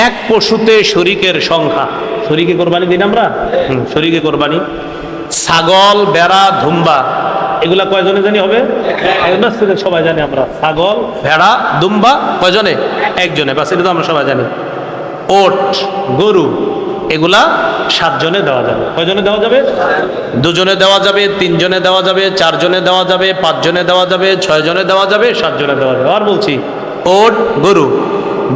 এক পশুতে শরীকের সংখ্যা, শরীকে কোরবানি দিন আমরা, শরীকে কোরবানি। ছাগল, ভেড়া, দুম্বা, এগুলা কয়জনে জানি হবে? সবাই জানি আমরা। ছাগল, ভেড়া, দুম্বা কয়জনে? একজনে, বাস, এটা তো আমরা সবাই জানি। ওট, গরু, এগুলা 7 জনে দেওয়া যাবে। কয়জনে দেওয়া যাবে? 2 জনে দেওয়া যাবে, 3 জনে দেওয়া যাবে, 4 জনে দেওয়া যাবে, 5 জনে দেওয়া যাবে, 6 জনে দেওয়া যাবে, 7 জনে দেওয়া যাবে। আর বলছি, ওট, গরু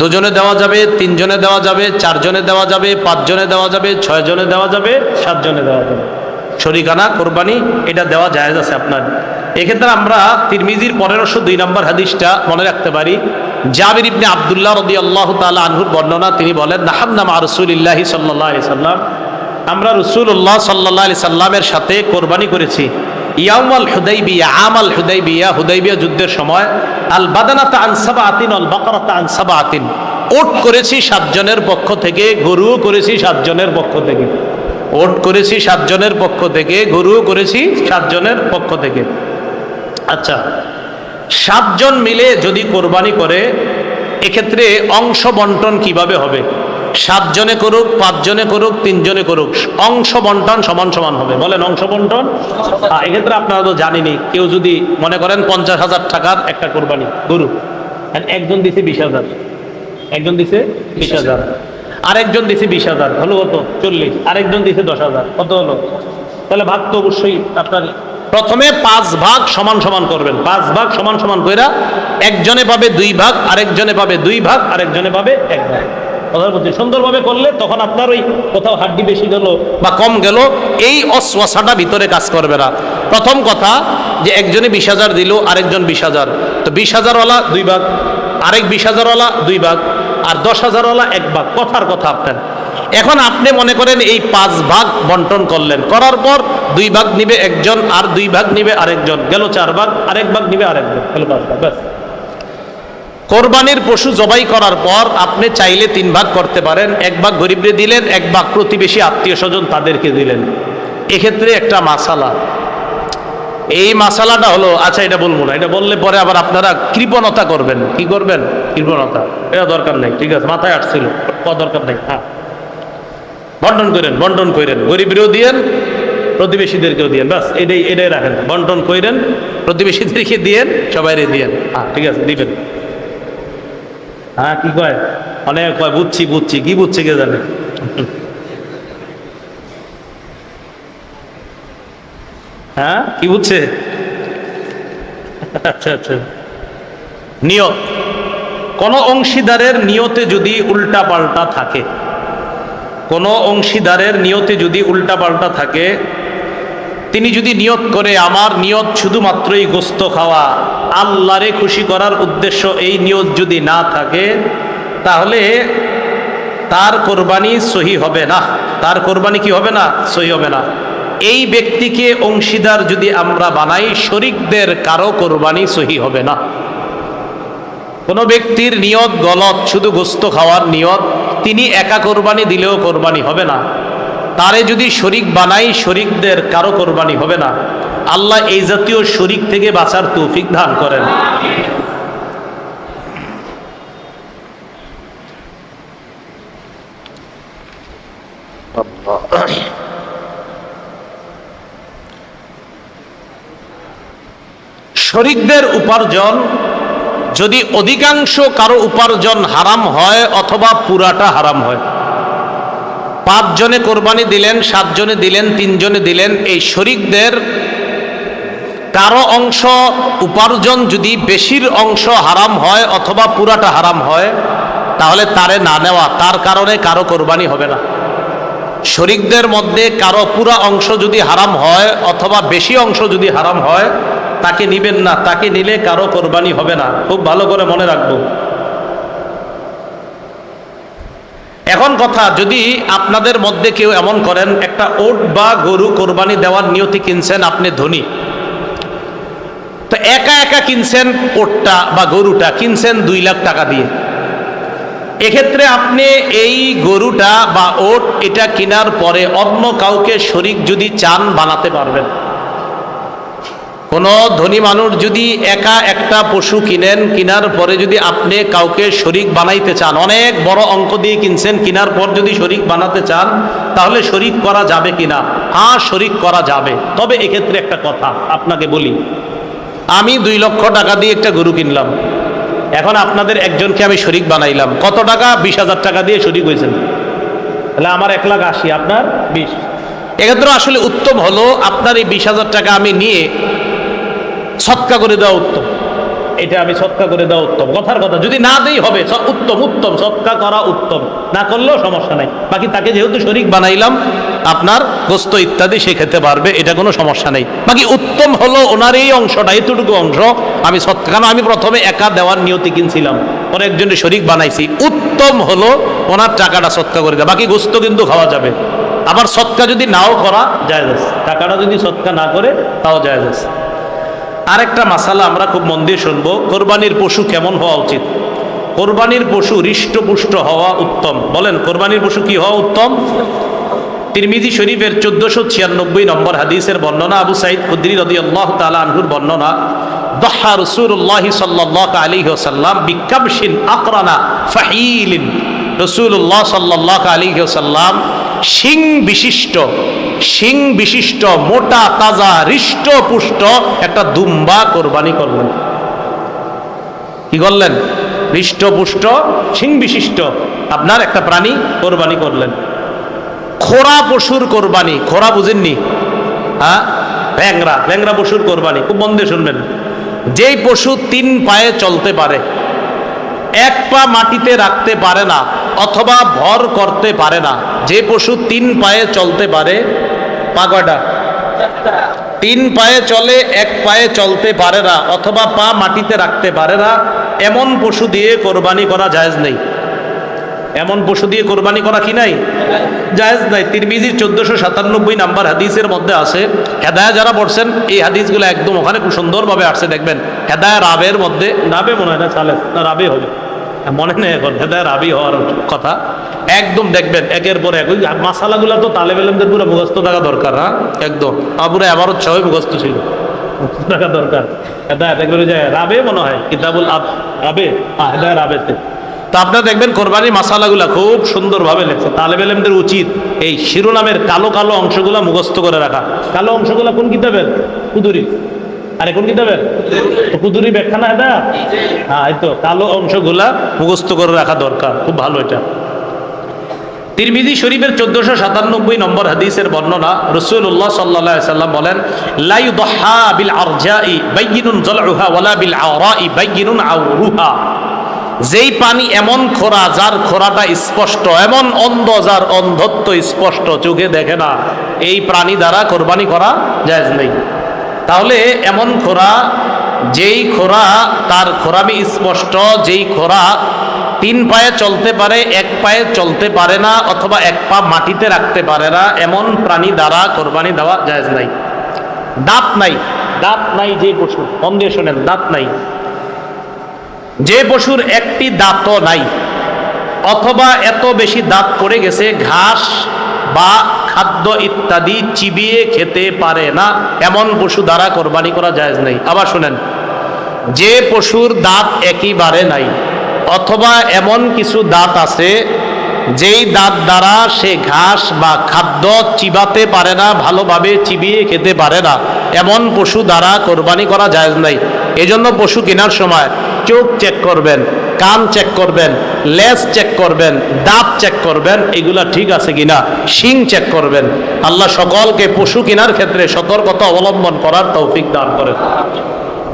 2 জনে দেওয়া যাবে, 3 জনে দেওয়া যাবে, 4 জনে দেওয়া যাবে, 5 জনে দেওয়া যাবে, 6 জনে দেওয়া যাবে, 7 জনে দেওয়া যাবে। শরীকানা কোরবানি এটা দেওয়া জায়েজ আছে আপনার। এক্ষেত্রে আমরা তিরমিজির 1502 নম্বর হাদিসটা মনে রাখতে পারি। জাবির ইবনে আব্দুল্লাহ রাদিয়াল্লাহু তাআলা আনহুর বর্ণনা, তিনি বলেন, নাহান্না মা রাসূলিল্লাহি সাল্লাল্লাহু আলাইহি সাল্লাম, আমরা রাসূলুল্লাহ সাল্লাল্লাহু আলাইহি সাল্লামের সাথে কোরবানি করেছি ইয়াউমাল হুদাইবিয়া, আমাল হুদাইবিয়া, হুদাইবিয়া যুদ্ধের সময়। আল বাদানাতা আন সাবআতিন ওয়াল বাকারাতা আন সাবআতিন, ওট করেছি 7 জনের পক্ষ থেকে, গরুও করেছি 7 জনের পক্ষ থেকে। ওট করেছি 7 জনের পক্ষ থেকে, গরুও করেছি 7 জনের পক্ষ থেকে। আচ্ছা, 7 জন মিলে যদি কোরবানি করে, এক্ষেত্রে অংশ বন্টন কিভাবে হবে? 7 জনে করুক, 5 জনে করুক, 3 জনে করুক, অংশ বন্টন সমান সমান হবে। বলেন অংশ বন্টন। এক্ষেত্রে আপনারা তো জানেনই, কেউ যদি মনে করেন 50,000 টাকার একটা কোরবানি গরু, একজন দিছে 20,000, একজন দিছে 20,000, আরেকজন দিছে 20,000, হলো কত? 40। আরেকজন দিছে 10,000, কত হলো? তাহলে ভাগ তো অবশ্যই আপনার প্রথমে 5 ভাগ সমান সমান করবেন। 5 ভাগ সমান সমান কইরা একজনে পাবে 2 ভাগ, আরেকজনে পাবে 2 ভাগ, আরেকজনে পাবে 1 ভাগ। কথা বলছি, সুন্দরভাবে করলে তখন আপনার ওই কোথাও হাড্ডি বেশি গেল বা কম গেল, এই অশ্বাসাটা ভিতরে কাজ করবে না। প্রথম কথা যে একজনে 20,000 দিল, আরেকজন 20,000, তো 20,000 ওয়ালা 2 ভাগ, আরেক 20,000 ওয়ালা 2 ভাগ, আর 10,000 ওয়ালা 1 ভাগ। কথার কথা আপনার। এখন আপনি মনে করেন এই 5 ভাগ বন্টন করলেন, করার পর 2 ভাগ নিবে একজন, আর 2 ভাগ নিবে আরেকজন, গেল 4 ভাগ, আরেক ভাগ নিবে আরেকজন, গেল 5 ভাগ। ব্যাস। কোরবানির পশু জবাই করার পর আপনি চাইলে 3 ভাগ করতে পারেন। 1 ভাগ গরিবরে দিলেন, 1 ভাগ প্রতিবেশী আত্মীয় স্বজন তাদেরকে দিলেন। এক্ষেত্রে একটা মাসালা, এই মাসালাটা হলো, আচ্ছা এটা বলবো না, এটা বললে পরে আবার আপনারা কৃপণতা করবেন। কি করবেন? কৃপণতা। এটা দরকার নেই, ঠিক আছে, মাথায় আসছিল, দরকার নেই। হ্যাঁ, বন্টন করেন, বন্টন করেন, গরিবরেও দিয়েন, প্রতিবেশীদেরকেও দিয়েন, বাস এটাই রাখেন। বন্টন করেন, প্রতিবেশীদেরকে দিয়েন, সবাইরে দিয়েন। হ্যাঁ, ঠিক আছে, দিবেন। হ্যাঁ, কি কয়? অনেক কয় বুঝছি বুঝছি, কি বুঝছি কে জানে। হ্যাঁ, কি বুঝছে? আচ্ছা আচ্ছা। নিয়ত, কোন অংশীদারের নিয়তে যদি উল্টা পাল্টা থাকে, কোন অংশীদারের নিয়তে যদি উল্টা পাল্টা থাকে, তিনি যদি নিয়ত করে আমার নিয়ত শুধুমাত্রই গোস্ত খাওয়া, আল্লাহরে খুশি করার উদ্দেশ্য এই নিয়ত যদি না থাকে, তাহলে তার কোরবানি সহি হবে না। তার কোরবানি কি হবে না? সহি হবে না। এই ব্যক্তিকে অংশীদার যদি আমরা বানাই, শরীকদের কারো কোরবানি সহি হবে না। কোনো ব্যক্তির নিয়ত গলত, শুধু গোস্ত খাওয়ার নিয়ত, তিনি একা কোরবানি দিলেও কোরবানি হবে না। তারে যদি শরীক বানাই, শরীকদের কারো কোরবানি হবে না। আল্লাহ এই জাতীয় শরীক থেকে বাঁচার তৌফিক দান করেন। শরীকদের উপার্জন যদি অধিকাংশ কারো উপার্জন হারাম হয় অথবা পুরাটা হারাম হয়, 5 জনে কোরবানি দিলেন, 7 জনে দিলেন, 3 জনে দিলেন, এই শরীকদের কারো অংশ উপার্জন যদি বেশির অংশ হারাম হয় অথবা পুরাটা হারাম হয়, তাহলে তারে না নেওয়া, তার কারণে কারো কোরবানি হবে না। শরীকদের মধ্যে কারো পুরা অংশ যদি হারাম হয় অথবা বেশি অংশ যদি হারাম হয়, তাকে নিবেন না। তাকে নিলে কারো কোরবানি হবে না। খুব ভালো করে মনে রাখবো। এখন কথা, যদি আপনাদের মধ্যে কেউ এমন করেন, একটা ওট বা গরু কোরবানি দেওয়ার নিয়তি কিনছেন, আপনি ধনী, তো একা একা কিনছেন, ওটটা বা গরুটা কিনছেন 2 লাখ টাকা দিয়ে। এক্ষেত্রে আপনি এই গরুটা বা ওট এটা কেনার পরে অন্য কাউকে শরীক যদি চান, বানাতে পারবেন। কোনো ধনী মানুষ যদি একা একটা পশু কিনেন, কেনার পরে যদি আপনি কাউকে শরিক বানাইতে চান, অনেক বড় অঙ্ক দিয়ে কিনছেন, কেনার পর যদি শরিক বানাতে চান তাহলে শরিক করা যাবে কিনা? হ্যাঁ, শরিক করা যাবে। তবে এক্ষেত্রে একটা কথা আপনাকে বলি, আমি 2 লক্ষ টাকা দিয়ে একটা গরু কিনলাম, এখন আপনাদের একজনকে আমি শরিক বানাইলাম। কত টাকা? 20,000 টাকা দিয়ে শরিক হয়েছেন, তাহলে আমার 1,80,000, আপনার 20। এক্ষেত্রে আসলে উত্তম হলো আপনার এই 20,000 টাকা আমি নিয়ে সৎকা করে দেওয়া উত্তম। এটা আমি সৎকা করে দেওয়া উত্তম, কথার কথা। যদি না দেই হবে উত্তম, উত্তম সৎকা করা উত্তম, না করলেও সমস্যা নাই। বাকি তাকে যেহেতু শরিক বানাইলাম, আপনার গোস্ত ইত্যাদি সে খেতে পারবে, এটা কোনো সমস্যা নেই। বাকি উত্তম হলো ওনার এই অংশটা, এতটুকু অংশ আমি সৎকা, কারণ আমি প্রথমে একা দেওয়ার নিয়তি কিনছিলাম, পরে একজনের শরিক বানাইছি। উত্তম হলো ওনার টাকাটা সৎকা করে দেওয়া, বাকি গোস্ত কিন্তু খাওয়া যাবে। আবার সৎকা যদি নাও করা জায়েজ আছে, টাকাটা যদি সৎকা না করে তাও জায়েজ আছে। আরেকটা মাসালা আমরা খুব মন দিয়ে শুনবো, কোরবানির পশু কেমন হওয়া উচিত? কোরবানির পশু হৃষ্টপুষ্ট হওয়া উত্তম। বলেন, কোরবানির পশু কি হওয়া উত্তম? তিরমিজি শরীফের 1496 নম্বর হাদিসের বর্ণনা, আবু সাঈদ খুদরি রাদিয়াল্লাহু তাআলা আনহুর বর্ণনা, দহা রাসূলুল্লাহ সাল্লাল্লাহু আলাইহি ওয়াসাল্লাম বিকাবশিন আকরানা ফাহিলিন। রাসূলুল্লাহ সাল্লাল্লাহু আলাইহি ওয়াসাল্লাম শিং বিশিষ্ট মোটা তাজা হৃষ্টপুষ্ট একটা দুম্বা কোরবানি করলেন। কি করলেন? হৃষ্টপুষ্ট শিং বিশিষ্ট আপনার একটা প্রাণী কোরবানি করলেন। খোরা পশুর কোরবানি, খোরা বুঝেননি? হ্যাঁ, ব্যাংরা পশুর কোরবানি খুব মন দিয়ে শুনবেন। যেই পশু 3 পায়ে চলতে পারে, 1 পা মাটিতে রাখতে পারে না অথবা ভর করতে পারে না, যে পশু 3 পায়ে চলতে পারে, পা কয়টা? 3 পায়ে চলে, 1 পায়ে চলতে পারে না অথবা পা মাটিতে রাখতে পারে না, এমন পশু দিয়ে কোরবানি করা জায়েজ নেই। এমন পশু দিয়ে কোরবানি করা কি নাই? জায়েজ নাই। তিরমিজির 1497 নাম্বার হাদিসের মধ্যে আছে, হেদায়া যারা পড়ছেন এই হাদিসগুলো একদম ওখানে খুব সুন্দরভাবে আসছে, দেখবেন হেদায়া রাবের মধ্যে, রাবে মনে হয় না, চালে না রাবে হবে, মনে নেই এখন, হেদায়া রাবি হওয়ার কথা। একদম দেখবেন একের পর এক ওই মাসালাগুলো তো তালেব ইলমদের পুরো মুখস্থ থাকা দরকার। হ্যাঁ, একদম পুরো আবারও 6 মুখস্থ ছিল, থাকা দরকার। হেদায়া দেখবেন যে রাবে মনে হয় কিতাবুল রাবে, হ্যাঁ হেদায়া রাবেতে। তো আপনারা দেখবেন কোরবানির মাসালাগুলা খুব সুন্দরভাবে লেখছে। তালেব ইলমদের উচিত এই শিরোনামের কালো কালো অংশগুলা মুখস্থ করে রাখা। কালো অংশগুলা কোন কিতাবের? কুদুরি। আরে কোন কিতাবের? কুদুরি ব্যাখ্যা না এটা? হ্যাঁ, এই তো কালো অংশগুলা মুখস্থ করে রাখা দরকার, খুব ভালো এটা। তিরমিজি শরীফের 1497 নম্বর হাদিসের বর্ণনা, রাসূলুল্লাহ সাল্লাল্লাহু আলাইহি সাল্লাম বলেন, লা ইউদহা বিল আরজাই বাইয়িনুন যালউহা ওয়ালা বিল আওরাই বাইয়িনুন আওরুহা। যেই পানি এমন খোরা যার খোরাটা স্পষ্ট, এমন অন্ধ যার অন্ধত্ব স্পষ্ট, চোখে দেখে না, এই প্রাণী দ্বারা কোরবানি করা জায়েজ নেই। তাহলে এমন খোরা, যেই খোরা তার খোরামি স্পষ্ট, যেই খোরা 3 পায়ে চলতে পারে, 1 পায়ে চলতে পারে না অথবা 1 পা মাটিতে রাখতে পারে না, এমন প্রাণী দ্বারা কোরবানি দেওয়া জায়েজ নাই। দাঁত নাই যে পশু, মন দিয়ে শোনেন, দাঁত নাই, যে পশুর একটি দাঁতও নাই অথবা এত বেশি দাঁত পড়ে গেছে ঘাস বা খাদ্য ইত্যাদি চিবিয়ে খেতে পারে না, এমন পশু দ্বারা কোরবানি করা জায়েজ নেই। আবার শুনেন, যে পশুর দাঁত একেবারে নাই অথবা এমন কিছু দাঁত আছে যেই দাঁত দ্বারা সে ঘাস বা খাদ্য চিবাতে পারে না, ভালোভাবে চিবিয়ে খেতে পারে না, এমন পশু দ্বারা কোরবানি করা জায়েজ নাই। এজন্য পশু কেনার সময় চোখ চেক করবেন, কান চেক করবেন, লেজ চেক করবেন, দাঁত চেক করবেন, এগুলা ঠিক আছে কিনা, শিং চেক করবেন। আল্লাহ সকলকে পশু কেনার ক্ষেত্রে সতর্কতা অবলম্বন করার তৌফিক দান করেন।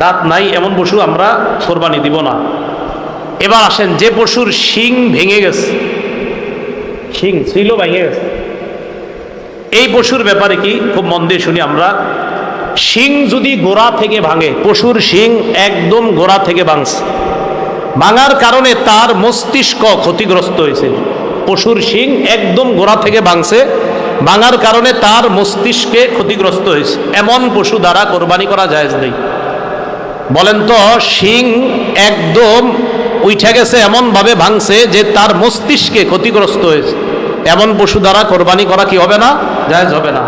দাঁত নাই এমন পশু আমরা কোরবানি দিব না। এবার আসেন, যে পশুর শিং ভেঙে গেছে, শিং ছিল ভেঙে গেছে, এই পশুর ব্যাপারে কি খুব মন দিয়ে শুনি আমরা। শিং যদি গোড়া থেকে ভাঙে, পশুর শিং একদম গোড়া থেকে ভাঙছে, ভাঙার কারণে তার মস্তিষ্ক ক্ষতিগ্রস্ত হয়েছে। পশুর শিং একদম গোড়া থেকে ভাঙছে, ভাঙার কারণে তার মস্তিষ্কে ক্ষতিগ্রস্ত হয়েছে, এমন পশু দ্বারা কোরবানি করা জায়েজ নেই। বলেন তো, শিং একদম উঠে গেছে, এমন ভাবে ভাঙছে যে তার মস্তিষ্কে ক্ষতিগ্রস্ত হয়েছে, এমন পশু দ্বারা কোরবানি করা কি হবে না? জায়েজ হবে না।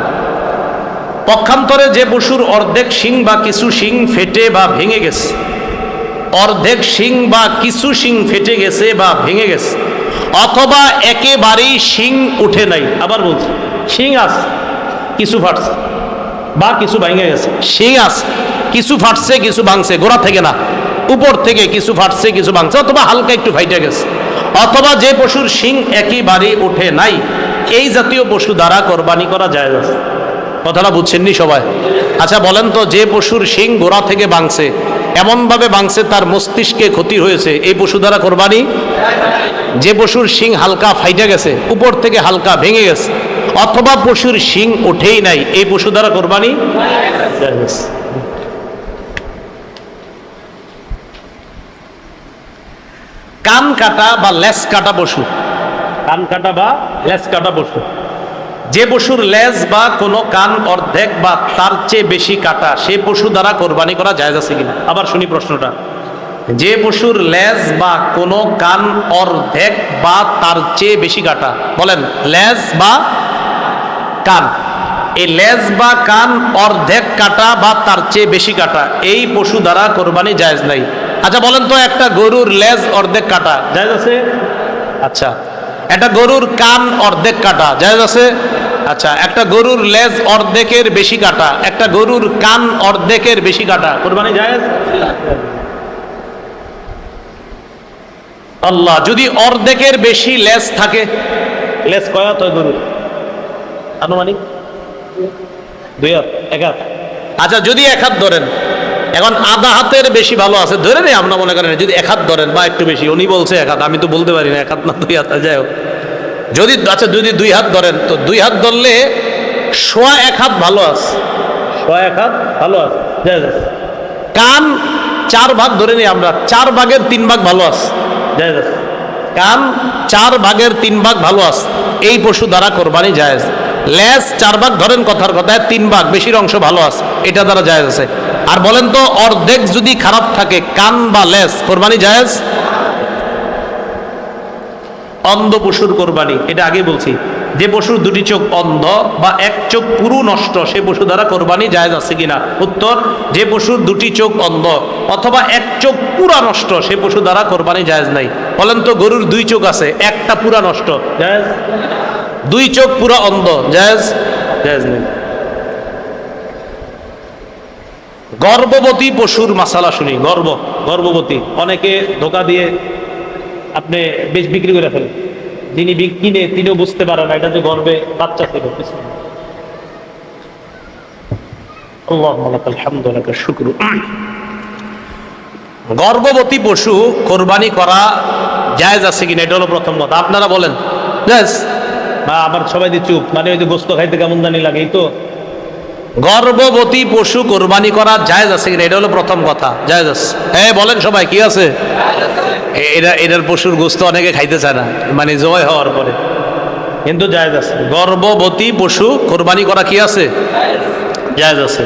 পক্ষান্তরে যে পশুর অর্ধেক শিং বা কিছু শিং ফেটে বা ভেঙে গেছে, অর্ধেক শিং বা কিছু শিং ফেটে গেছে বা ভেঙে গেছে, অথবা একেবারেই শিং উঠে নাই। আবার বলছি, শিং আছে কিছু ফাটছে বা কিছু ভেঙে গেছে, শিং আছে কিছু ফাটছে কিছু ভাঙছে, গোড়া থেকে না উপর থেকে কিছু ফাটছে কিছু ভাঙছে, অথবা হালকা একটু ফাইটে গেছে, অথবা যে পশুর শিং একেবারে উঠে নাই, এই জাতীয় পশু দ্বারা কোরবানি করা যায় না। কথাটা বুঝছেননি সবাই? আচ্ছা বলেন তো, যে পশুর শিং গোড়া থেকে ভাঙছে, এমনভাবে ভাঙছে তার মস্তিষ্কে ক্ষতি হয়েছে, এই পশু দ্বারা কোরবানি? যে পশুর শিং হালকা ফাইটে গেছে, উপর থেকে হালকা ভেঙে গেছে, অথবা পশুর শিং ওঠেই নাই, এই পশু দ্বারা কোরবানি? কান কাটা বা লেজ কাটা পশু, কান কাটা বা লেজ কাটা পশু, যে পশুর লেজ বা কোনো কান অর্ধেক বা তার চেয়ে বেশি কাটা, সে পশু দ্বারা কোরবানি করা জায়েজ আছে কিনা? আবার শুনি প্রশ্নটা। যে পশুর লেজ বা কোনো কান অর্ধেক বা তার চেয়ে বেশি কাটা, বলেন লেজ বা কান, এই লেজ বা কান অর্ধেক কাটা বা তার চেয়ে বেশি কাটা, এই পশু দ্বারা কোরবানি জায়েজ নাই। আচ্ছা বলেন তো, একটা গরুর লেজ অর্ধেক কাটা জায়েজ আছে? আচ্ছা, একটা গরুর কান অর্ধেক কাটা জায়েজ আছে? আচ্ছা, একটা গরুর লেজ অর্ধেকের বেশি কাটা, একটা গরুর কান অর্ধেকের বেশি কাটা, কোরবানি জায়েজ? আল্লাহ, যদি অর্ধেকের বেশি লেজ থাকে, লেজ কয় হাত হয় গরুর আনুমানিক? 2 হাত, 1 হাত। আচ্ছা যদি 1 হাত ধরেন, এখন আধা হাতের বেশি ভালো আছে ধরে নেই, আমরা মনে করেন যদি 1 হাত ধরেন বা একটু বেশি, উনি বলছে 1 হাত, আমি তো বলতে পারি না 1 হাত না 2 হাত, যাই হোক, যদি আচ্ছা যদি 2 হাত ধরেন, তো 2 হাত ধরলে সোয়া 1 হাত ভালো আছে, সোয়া 1 হাত ভালো আছে, যাই যাই। কান 4 ভাগ ধরে নিই আমরা, 4 ভাগের 3 ভাগ ভালো আছে, যাই যাই। কান 4 ভাগের 3 ভাগ ভালো আছে, এই পশু দ্বারা কোরবানি জায়েজ। লেজ 4 ভাগ ধরেন, কথার কথায় 3 ভাগ বেশির অংশ ভালো আছে, এটা দ্বারা জায়েজ আছে। আর বলেন তো, অর্ধেক যদি খারাপ থাকে কান বা লেজ, কোরবানি জায়েজ? অন্ধ পশুর কোরবানি, এটা আগে বলছি, যে পশুর 2টি চোখ অন্ধ বা 1 চোখ পুরো নষ্ট, সে পশু দ্বারা কোরবানি জায়েজ আছে কিনা? উত্তর, যে পশুর 2টি চোখ অন্ধ অথবা 1 চোখ পুরা নষ্ট, সে পশু দ্বারা কোরবানি জায়েজ নাই। বলেন তো, গরুর 2 চোখ আছে, একটা পুরা নষ্ট, জায়েজ? 2 চোখ পুরা অন্ধ, জায়েজ? জায়েজ নেই। গর্ভবতী পশুর মাসালা শুনি। গর্ভবতী, অনেকে ধোকা দিয়ে আপনি বেশ বিক্রি করে ফেলেন, যিনি কিনে তিনিও বুঝতে পারে না এটা যে গর্ভে বাচ্চা ছিল। গর্ভবতী পশু কোরবানি করা জায়েজ আছে কিনা, এটা হলো প্রথম কথা। আপনারা বলেন জায়েজ? বা আবার সবাই দিয়ে চুপ, মানে ওই যে গোস্ত খাইতে কেমন জানি লাগে, এই তো। গর্ভবতী পশু কোরবানি করা জায়েজ আছে কিনা, এটা হলো প্রথম কথা। জায়েজ আছে? হ্যাঁ বলেন সবাই, কি আছে? এটার পশুর গোস্ত অনেকে খাইতে চায় না, মানে জয় হওয়ার পরে, কিন্তু জায়েজ আছে। গর্ভবতী পশু কোরবানি করা কি আছে? জায়েজ আছে।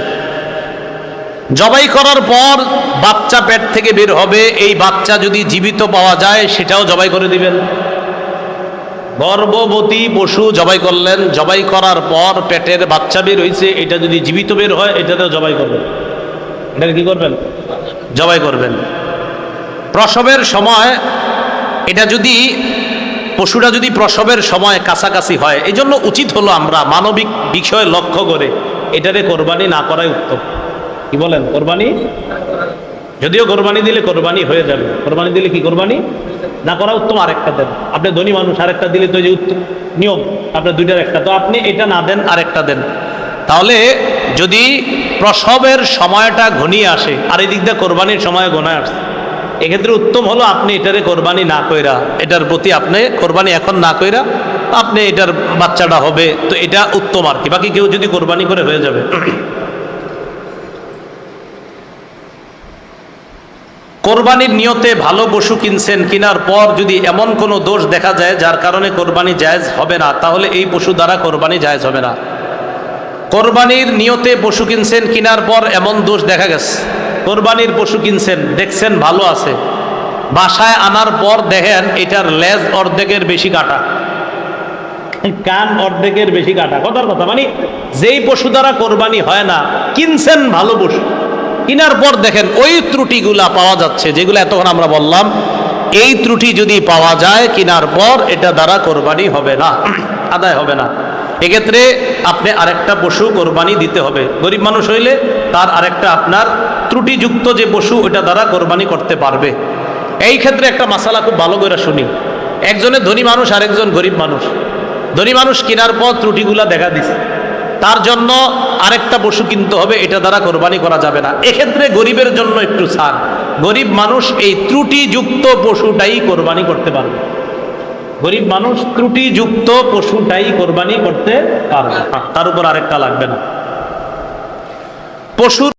জবাই করার পর বাচ্চা পেট থেকে বের হবে, এই বাচ্চা যদি জীবিত পাওয়া যায় সেটাও জবাই করে দিবেন। গর্ভবতী পশু জবাই করলেন, জবাই করার পর পেটের বাচ্চা বের হয়েছে, এটা যদি জীবিত বের হয় এটাতেও জবাই করবেন। এটা কি করবেন? জবাই করবেন। প্রসবের সময় এটা যদি পশুটা যদি প্রসবের সময় কাছাকাছি হয়, এই জন্য উচিত হলো আমরা মানবিক বিষয় লক্ষ্য করে এটারে কোরবানি না করাই উত্তম। কি বলেন? কোরবানি, যদিও কোরবানি দিলে কোরবানি হয়ে যাবে, কোরবানি দিলে কি কোরবানি না করা উত্তম। আরেকটা দেন, আপনি ধনী মানুষ, আরেকটা দিলে তো যে উত্তম নিয়ম, আপনার 2টার একটা, তো আপনি এটা না দেন আরেকটা দেন। তাহলে যদি প্রসবের সময়টা ঘনিয়ে আসে আর এই দিক দিয়ে কোরবানির সময় ঘনায় আসছে, এক্ষেত্রে উত্তম হলো আপনি এটারে কোরবানি না কইরা, এটার প্রতি আপনি কোরবানি এখন না কইরা আপনি এটার বাচ্চাটা হবে, তো এটা উত্তম আর কি। বাকি কেউ যদি কোরবানি করে হয়ে যাবে। কোরবানির নিয়তে ভালো পশু কিনছেন, কেনার পর যদি এমন কোনো দোষ দেখা যায় যার কারণে কোরবানি জায়েজ হবে না, তাহলে এই পশু দ্বারা কোরবানি জায়েজ হবে না। কোরবানির নিয়তে পশু কিনছেন, কেনার পর এমন দোষ দেখা গেছে, কোরবানির পশু কিনছেন, দেখছেন ভালো আছে, বাসায় আনার পর দেখেন এটার লেজ অর্ধেকের বেশি কাটা, কান অর্ধেকের বেশি কাটা, কথার কথা। মানে যেই পশু দ্বারা কোরবানি হয় না, কিনছেন ভালো পশু, কিনার পর দেখেন ওই ত্রুটিগুলা পাওয়া যাচ্ছে, যেগুলো এতক্ষণ আমরা বললাম, এই ত্রুটি যদি পাওয়া যায় কিনার পর, এটা দ্বারা কোরবানি হবে না, আদায় হবে না। এক্ষেত্রে আপনি আরেকটা পশু কোরবানি দিতে হবে। গরিব মানুষ হইলে তার আরেকটা আপনার ত্রুটিযুক্ত যে পশু, ওটা দ্বারা কোরবানি করতে পারবে। এই ক্ষেত্রে একটা মাসালা খুব ভালো করে শুনি। একজনের ধনী মানুষ, আরেকজন গরিব মানুষ। ধনী মানুষ কেনার পর ত্রুটিগুলা দেখা দিচ্ছে, তার জন্য আরেকটা পশু কিনতে হবে, এটা দ্বারা কোরবানি করা যাবে না। এক্ষেত্রে গরিবের জন্য একটু ছাড়, গরিব মানুষ এই ত্রুটিযুক্ত পশুটাই কোরবানি করতে পারবে। গরিব মানুষ ত্রুটিযুক্ত পশুটাই কোরবানি করতে পারবে, তার উপর আরেকটা লাগবে না। পশুর